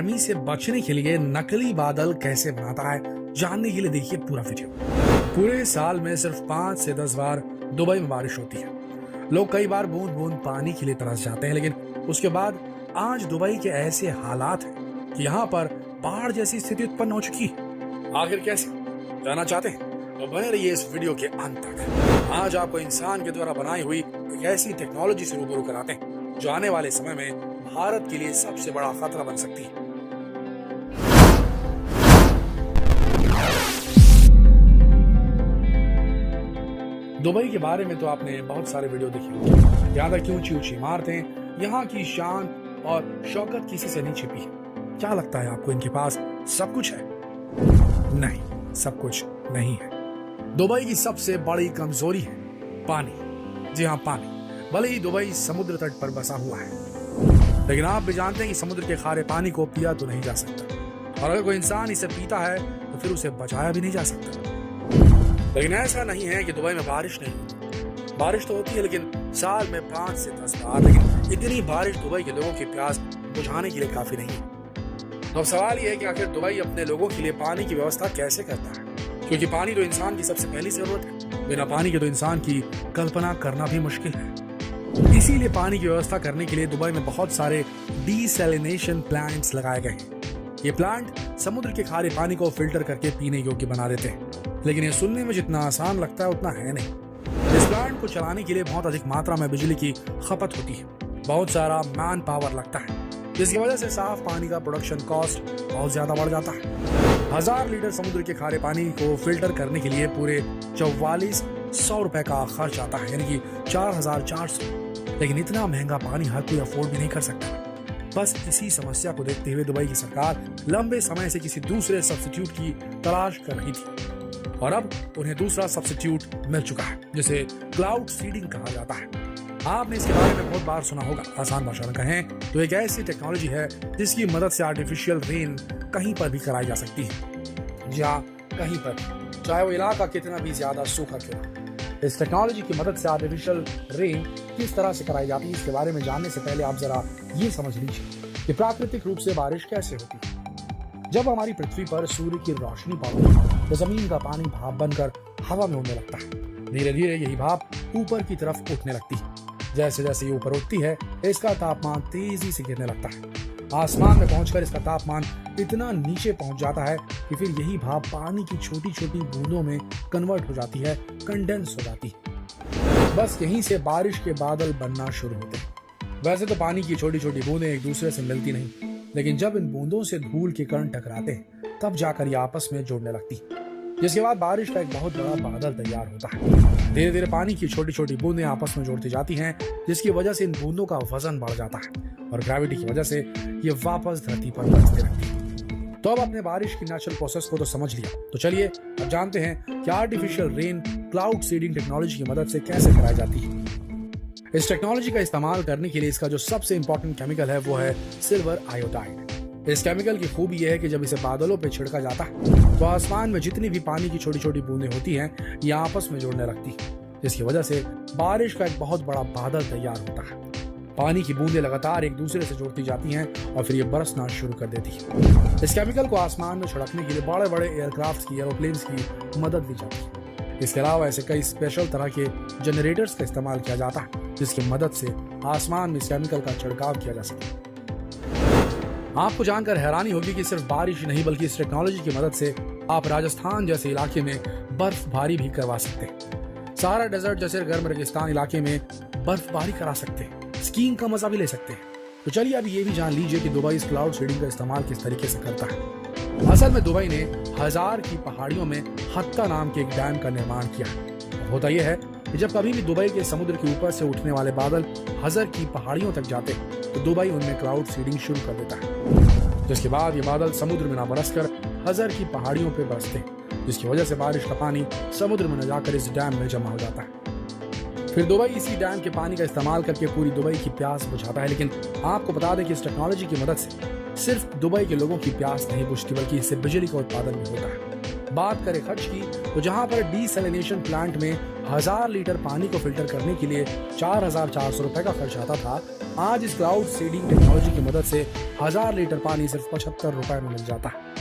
गर्मी से बचने के लिए नकली बादल कैसे बनाता है, जानने के लिए देखिए पूरा वीडियो। पूरे साल में सिर्फ 5 से 10 बार दुबई में बारिश होती है। लोग कई बार बूंद बूंद पानी के लिए तरस जाते हैं, लेकिन उसके बाद आज दुबई के ऐसे हालात हैं कि यहाँ पर बाढ़ जैसी स्थिति उत्पन्न हो चुकी है। आखिर कैसे, जानना चाहते हैं तो बने रहिए इस वीडियो के अंत तक। आज आपको इंसान के द्वारा बनाई हुई एक ऐसी टेक्नोलॉजी से रूबरू कराते हैं जो आने वाले समय में भारत के लिए सबसे बड़ा खतरा बन सकती है। दुबई के बारे में तो आपने बहुत सारे वीडियो देखे होंगे। यहाँ तक की ऊंची ऊंची इमारतें, यहाँ की शान और शौकत किसी से नहीं छिपी है। क्या लगता है आपको इनके पास सब कुछ है? नहीं, सब कुछ नहीं है। दुबई की सबसे बड़ी कमजोरी है पानी। जी हाँ, पानी। भले ही दुबई समुद्र तट पर बसा हुआ है, लेकिन आप भी जानते हैं कि समुद्र के खारे पानी को पिया तो नहीं जा सकता, और अगर कोई इंसान इसे पीता है तो फिर उसे बचाया भी नहीं जा सकता। लेकिन ऐसा नहीं है कि दुबई में बारिश नहीं होती। बारिश तो होती है, लेकिन साल में 5 से 10 बार। लेकिन इतनी बारिश दुबई के लोगों की प्यास बुझाने के लिए काफी नहीं है। तो अब सवाल यह है कि आखिर दुबई अपने लोगों के लिए पानी की व्यवस्था कैसे करता है, क्योंकि पानी तो इंसान की सबसे पहली जरूरत है। बिना पानी के तो इंसान की कल्पना करना भी मुश्किल है। इसीलिए पानी की व्यवस्था करने के लिए दुबई में बहुत सारे डीसैलिनेशन प्लांट्स लगाए गए हैं। ये प्लांट समुद्र के खारे पानी को फिल्टर करके पीने योग्य बना देते हैं, लेकिन ये सुनने में जितना आसान लगता है उतना है नहीं। इस प्लांट को चलाने के लिए बहुत अधिक मात्रा में बिजली की खपत होती है, बहुत सारा मैन पावर लगता है, जिसकी वजह से साफ पानी का प्रोडक्शन कॉस्ट बहुत ज्यादा बढ़ जाता है। 1000 लीटर समुद्र के खारे पानी को फिल्टर करने के लिए पूरे 4400 रुपए का खर्च आता है, यानी कि 4400। लेकिन इतना महंगा पानी हर कोई अफोर्ड भी नहीं कर सकता। बस इसी समस्या को देखते हुए दुबई की सरकार लंबे समय से किसी दूसरे सब्स्टिट्यूट की तलाश कर रही थी, और अब उन्हें दूसरा सब्स्टिट्यूट मिल चुका है, जिसे क्लाउड सीडिंग कहा जाता है। आपने इसके बारे में बहुत बार सुना होगा। आसान भाषा में कहें तो एक ऐसी टेक्नोलॉजी है जिसकी मदद से आर्टिफिशियल रेन कहीं पर भी कराई जा सकती है। जी हाँ, कहीं पर, चाहे वो इलाका कितना भी ज्यादा सूखा क्यों ना। इस टेक्नोलॉजी की मदद से आर्टिफिशियल रेन किस तरह से कराई जाती है, इसके बारे में जानने से पहले आप जरा ये समझ लीजिए कि प्राकृतिक रूप से बारिश कैसे होती है। जब हमारी पृथ्वी पर सूर्य की रोशनी पड़ती है तो जमीन का पानी भाप बनकर हवा में उड़ने लगता है। धीरे धीरे यही भाप ऊपर की तरफ उठने लगती है। जैसे जैसे ये ऊपर उठती है, इसका तापमान तेजी से गिरने लगता है। आसमान में पहुंचकर इसका तापमान इतना नीचे पहुंच जाता है कि फिर यही भाप पानी की छोटी छोटी बूंदों में कन्वर्ट हो जाती है, कंडेंस हो जाती है। बस यहीं से बारिश के बादल बनना शुरू होते हैं। वैसे तो पानी की छोटी छोटी बूंदें एक दूसरे से मिलती नहीं, लेकिन जब इन बूंदों से धूल के कण टकराते हैं तब जाकर ये आपस में जुड़ने लगती है, जिसके बाद बारिश का एक बहुत बड़ा बादल तैयार होता है। धीरे धीरे पानी की छोटी छोटी बूंदें आपस में जुड़ती जाती हैं, जिसकी वजह से इन बूंदों का वजन बढ़ जाता है, और ग्रेविटी की वजह से ये वापस धरती पर बरसते रहती है। तो अब अपने बारिश की नेचुरल प्रोसेस को तो समझ लिया, तो चलिए अब जानते हैं कि artificial rain cloud seeding technology की मदद से कैसे कराई जाती है। इस टेक्नोलॉजी का इस्तेमाल करने के लिए इसका जो सबसे इंपॉर्टेंट केमिकल है वो है सिल्वर आयोडाइड। इस केमिकल की खूबी यह है कि जब इसे बादलों पे छिड़का जाता है तो आसमान में जितनी भी पानी की छोटी छोटी बूंदें होती हैं ये आपस में जुड़ने लगती है, जिसकी वजह से बारिश का एक बहुत बड़ा बादल तैयार होता है। पानी की बूंदें लगातार एक दूसरे से जुड़ती जाती हैं और फिर ये बरसना शुरू कर देती है। इस केमिकल को आसमान में छिड़कने के लिए बड़े बड़े एयरक्राफ्ट की, एरोप्लेन्स की मदद ली जाती है। इसके अलावा ऐसे कई स्पेशल तरह के जनरेटर्स का इस्तेमाल किया जाता है, जिसकी मदद से आसमान में इस केमिकल का छिड़काव किया जा सकता है। आपको जानकर हैरानी होगी कि सिर्फ बारिश नहीं बल्कि इस टेक्नोलॉजी की मदद से आप राजस्थान जैसे इलाके में बर्फबारी भी करवा सकते हैं। सहारा डेजर्ट जैसे गर्म रेगिस्तान इलाके में बर्फबारी करा सकते हैं, स्कीइंग का मजा भी ले सकते हैं। तो चलिए अब ये भी जान लीजिए कि दुबई इस क्लाउड सीडिंग का इस्तेमाल किस तरीके से करता है। असल में दुबई ने 1000 की पहाड़ियों में हत्ता नाम के एक डैम का निर्माण किया है। होता यह है कि जब कभी भी दुबई के समुद्र के ऊपर से उठने वाले बादल हज़र की पहाड़ियों तक जाते हैं तो दुबई उनमें क्लाउड सीडिंग शुरू कर देता है, जिसके बाद ये बादल समुद्र में ना बरसकर हज़र की पहाड़ियों पे बरसते हैं, जिसकी वजह से बारिश का पानी समुद्र में न जाकर इस डैम में जमा हो जाता है। फिर दुबई इसी डैम के पानी का इस्तेमाल करके पूरी दुबई की प्यास बुझाता है। लेकिन आपको बता दें कि इस टेक्नोलॉजी की मदद से सिर्फ दुबई के लोगों की प्यास नहीं बुझती, बल्कि इससे बिजली का उत्पादन भी होता है। बात करें खर्च की, तो जहां पर डीसैलिनेशन प्लांट में 1000 लीटर पानी को फिल्टर करने के लिए 4400 रुपए का खर्च आता था, आज इस क्लाउड सीडिंग टेक्नोलॉजी की मदद से 1000 लीटर पानी सिर्फ 75 रुपए में मिल जाता है।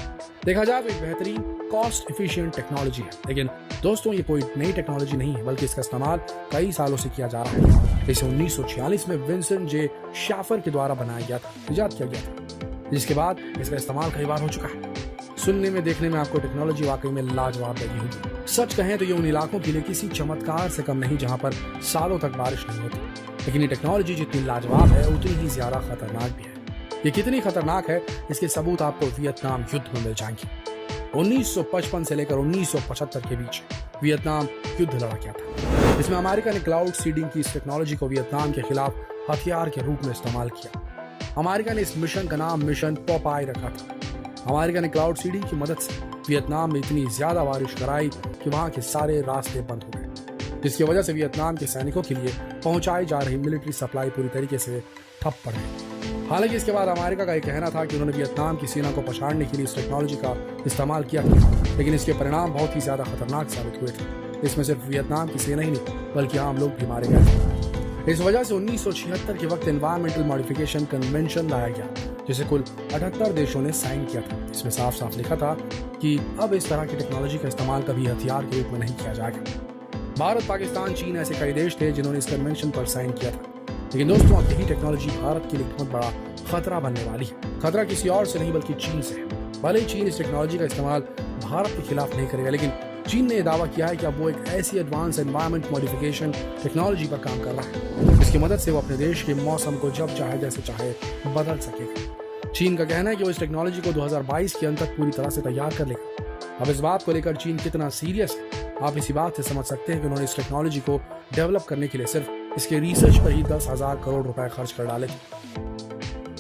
देखा जाए तो एक बेहतरीन कॉस्ट एफिशिएंट टेक्नोलॉजी है, लेकिन दोस्तों ये कोई नई टेक्नोलॉजी नहीं है, बल्कि इसका इस्तेमाल कई सालों से किया जा रहा है। इसे 1946 में विंसेंट जे शैफर के द्वारा बनाया गया था, इजाद किया गया था, जिसके बाद इसका इस्तेमाल कई बार हो चुका है। सुनने में देखने में आपको टेक्नोलॉजी वाकई में लाजवाब लगी होगी। सच कहें तो ये उन इलाकों के लिए किसी चमत्कार से कम नहीं जहां पर सालों तक बारिश नहीं होती, लेकिन ये टेक्नोलॉजी जितनी लाजवाब है उतनी ही ज्यादा खतरनाक भी है। ये कितनी खतरनाक है इसके सबूत आपको वियतनाम युद्ध में मिल जाएंगे। 1955 से लेकर 1975 के बीच वियतनाम युद्ध लड़ा गया था, इसमें अमेरिका ने क्लाउड सीडिंग की इस टेक्नोलॉजी को वियतनाम के खिलाफ हथियार के रूप में इस्तेमाल किया। अमेरिका ने इस मिशन का नाम मिशन पॉपाई रखा था। अमेरिका ने क्लाउड सीडिंग की मदद से वियतनाम में इतनी ज्यादा बारिश कराई कि वहां के सारे रास्ते बंद हो गए, जिसकी वजह से वियतनाम के सैनिकों के लिए पहुंचाई जा रही मिलिट्री सप्लाई पूरी तरीके से ठप पड़ गई। हालांकि इसके बाद अमेरिका का यह कहना था कि उन्होंने वियतनाम की सेना को पछाड़ने के लिए इस टेक्नोलॉजी का इस्तेमाल किया था, लेकिन इसके परिणाम बहुत ही ज्यादा खतरनाक साबित हुए थे। इसमें सिर्फ वियतनाम की सेना ही नहीं बल्कि आम लोग भी मारे गए थे। इस वजह से 1976 के वक्त एनवायरमेंटल मॉडिफिकेशन कन्वेंशन लाया गया, जिसे कुल 78 देशों ने साइन किया था। इसमें साफ साफ लिखा था कि अब इस तरह की टेक्नोलॉजी का इस्तेमाल कभी हथियार के रूप में नहीं किया जाएगा। भारत, पाकिस्तान, चीन ऐसे कई देश थे जिन्होंने इस कन्वेंशन पर साइन किया था, लेकिन दोस्तों अब यही टेक्नोलॉजी भारत के लिए बहुत बड़ा खतरा बनने वाली है। खतरा किसी और से नहीं बल्कि चीन से है। भले ही चीन इस टेक्नोलॉजी का इस्तेमाल भारत के खिलाफ नहीं करेगा, लेकिन चीन ने यह दावा किया है कि अब वो एक ऐसी एडवांस एनवायरमेंट मॉडिफिकेशन टेक्नोलॉजी पर काम कर रहा है जिसकी मदद से वो अपने देश के मौसम को जब चाहे जैसे चाहे बदल सकेगा। चीन का कहना है कि वो इस टेक्नोलॉजी को 2022 के अंत तक पूरी तरह से तैयार कर लेगा। अब इस बात को लेकर चीन कितना सीरियस है आप इसी बात से समझ सकते हैं कि उन्होंने इस टेक्नोलॉजी को डेवलप करने के लिए सिर्फ इसके रिसर्च पर ही 10,000 करोड़ रुपए खर्च कर डाले थे।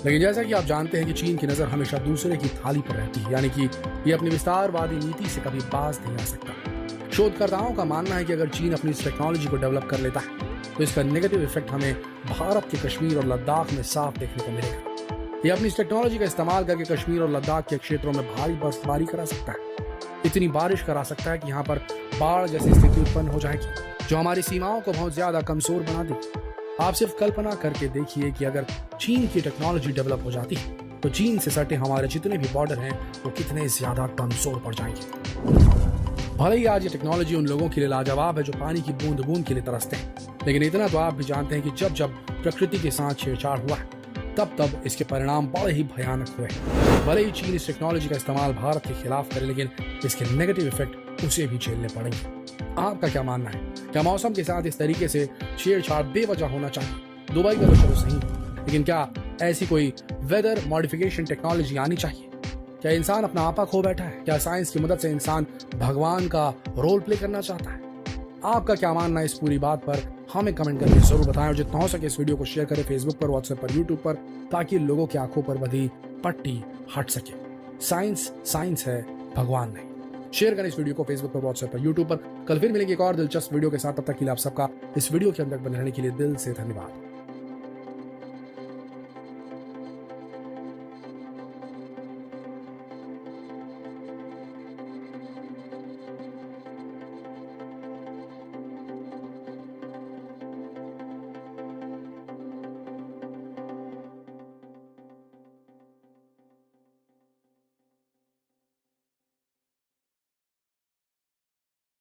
लेकिन जैसा कि आप जानते हैं कि चीन की नजर हमेशा दूसरे की थाली पर रहती है, यानी कि ये अपनी विस्तारवादी नीति से कभी बाज नहीं आ सकता। शोधकर्ताओं का मानना है कि अगर चीन अपनी इस टेक्नोलॉजी को डेवलप कर लेता है तो इसका नेगेटिव इफेक्ट हमें भारत के कश्मीर और लद्दाख में साफ देखने को मिलेगा। ये अपनी इस टेक्नोलॉजी का इस्तेमाल करके कश्मीर और लद्दाख के क्षेत्रों में भारी बर्फबारी करा सकता है, इतनी बारिश करा सकता है कि यहाँ पर बाढ़ जैसी स्थिति उत्पन्न हो जाएगी जो हमारी सीमाओं को बहुत ज्यादा कमजोर बना देगी। आप सिर्फ कल्पना करके देखिए कि अगर चीन की टेक्नोलॉजी डेवलप हो जाती है तो चीन से सटे हमारे जितने भी बॉर्डर हैं वो कितने ज्यादा कमजोर पड़ जाएंगे। भले ही आज ये टेक्नोलॉजी उन लोगों के लिए लाजवाब है जो पानी की बूंद बूंद के लिए तरसते हैं, लेकिन इतना तो आप भी जानते हैं कि जब जब प्रकृति के साथ छेड़छाड़ हुआ है तब इसके परिणाम बड़े ही भयानक हुए। भले ही चीन इस टेक्नोलॉजी का इस्तेमाल भारत के खिलाफ करे, लेकिन इसके नेगेटिव इफेक्ट उसे भी झेलने पड़ेंगे। आपका क्या मानना है? क्या मौसम के साथ इस तरीके से छेड़छाड़ बेवजह होना चाहिए? दुबई का तो चलो सही, लेकिन क्या ऐसी कोई वेदर मॉडिफिकेशन टेक्नोलॉजी आनी चाहिए? क्या इंसान अपना आपा खो बैठा है? क्या साइंस की मदद से इंसान भगवान का रोल प्ले करना चाहता है? आपका क्या मानना है इस पूरी बात पर? हमें कमेंट करके जरूर बताएं और जितना हो सके इस वीडियो को शेयर करें फेसबुक पर, व्हाट्सएप पर, यूट्यूब पर, ताकि लोगों की आंखों पर बंधी पट्टी हट सके। साइंस है, भगवान नहीं। शेयर करें इस वीडियो को फेसबुक पर, व्हाट्सएप पर, यूट्यूब पर। कल फिर मिलेंगे एक और दिलचस्प वीडियो के साथ। तब तक के लिए आप सबका इस वीडियो के अंदर बने रहने के लिए दिल से धन्यवाद।